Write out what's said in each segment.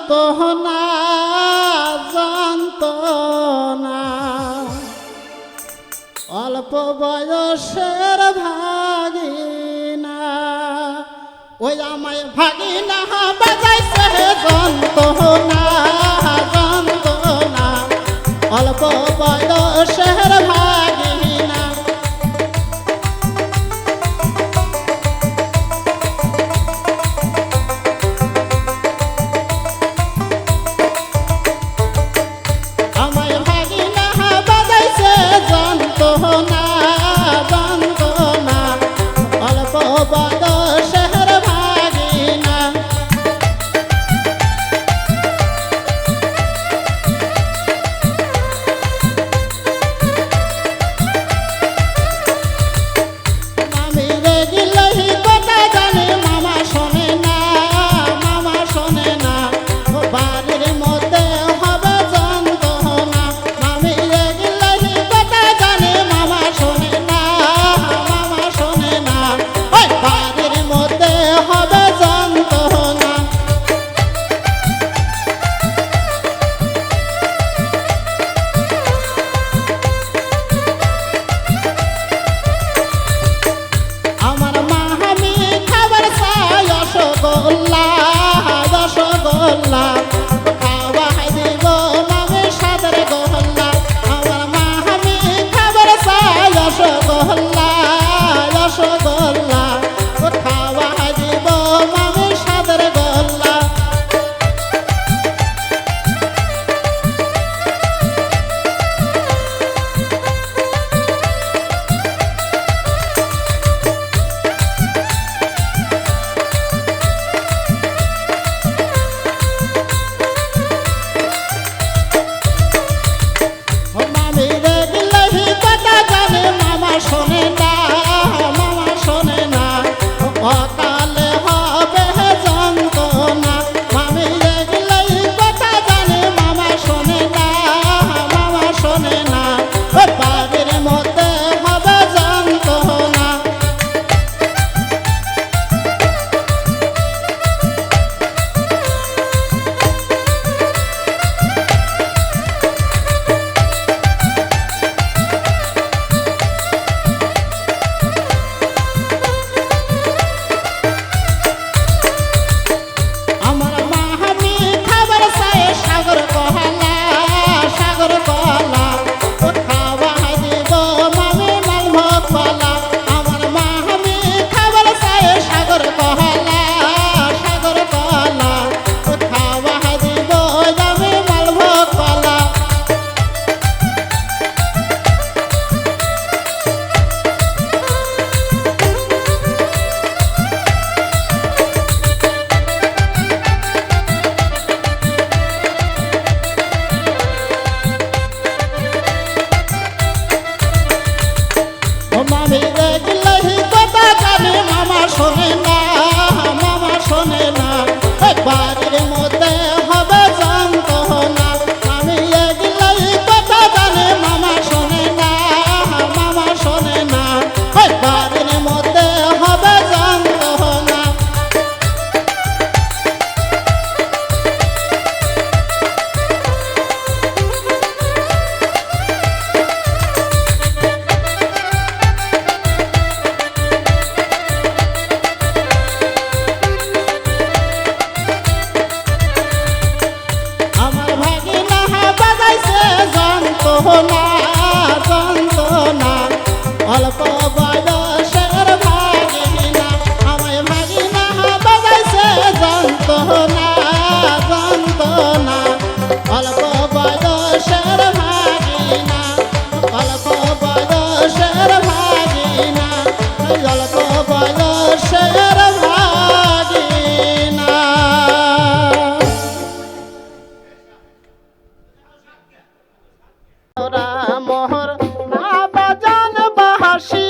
না জানতো না অল্প বয়সের ভাগিনা ওই আমায় ভাগিনা বাজাইছে জানতো না অল্প বয়সের ভাগিনা আমায় ভাগিনা বাজাইছে জানতো না অল্প বয়সের ভাগিনা অল্প বয়সের ভাগিনা আমায় ভাগিনা বাজাইছে জানতো না অল্প বয়সের ভাগিনা অল্প বয়সের ভাগিনা অল্প বয়সের ভাগিনা মোহর না বাজান বাঁশি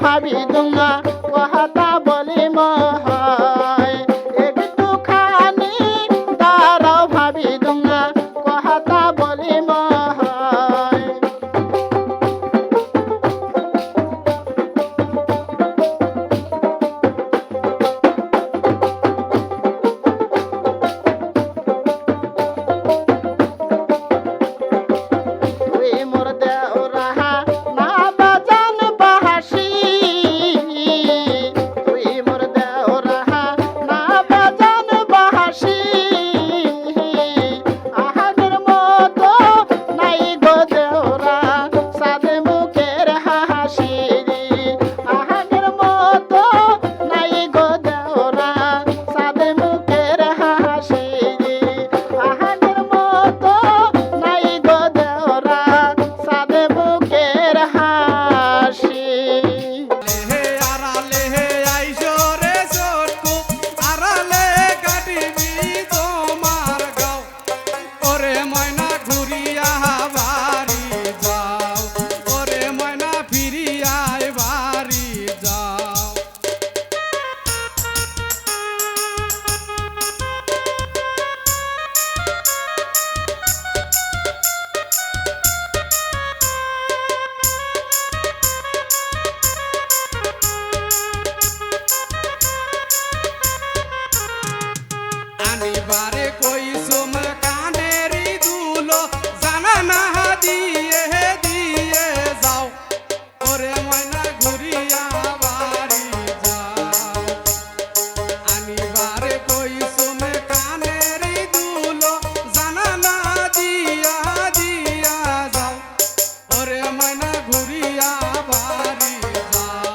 ভাবি দুঙ্গা কথা বলি মহায় একটু খানি দাঁড়াও ভাবি দুঙ্গা কথা বলি মহায় তুই মোর দেওরা না বাজান বাহাসি তুই মোর দেওরা না বাজান বাহাসি আহাগের মতো নাই গো দেওরা সাদে মুখের হাসি আহাগের মতো নাই গো দেওরা সাদে মুখের হাসি আহাগের মতো নাই গো দেওরা সাদে মুখের হাসি হে আরালে হে আইসো রে সটকু আরালে কাটিবি তোমার গাও ওরে ময়না ঘুরিয়া বাড়ি যাও ওরে ময়না ফিরিয়া বাড়ি যাও আনিবারে কই সুম কানেরি দুলো জানা না দিয়ে দিয়ে যাও ওরে ময়না ঘুরিয়া বাড়ি যাও আনিবারে কই সুম কানেরি দুলো জানা না দিয়া দিয়া যাও ওরে ময়না ঘুরিয়া বাড়ি যাও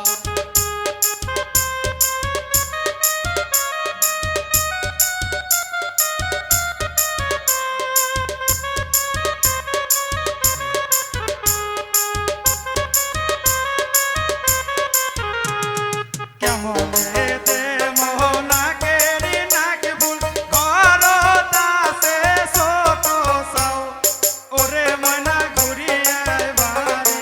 কেমনেতে মোহনাকেরি নাকি ভুল ঘরতাছে ছোট চাও ওরে ময়না ঘুরিয়া বাড়ি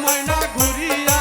ময়না ঘুরিয়া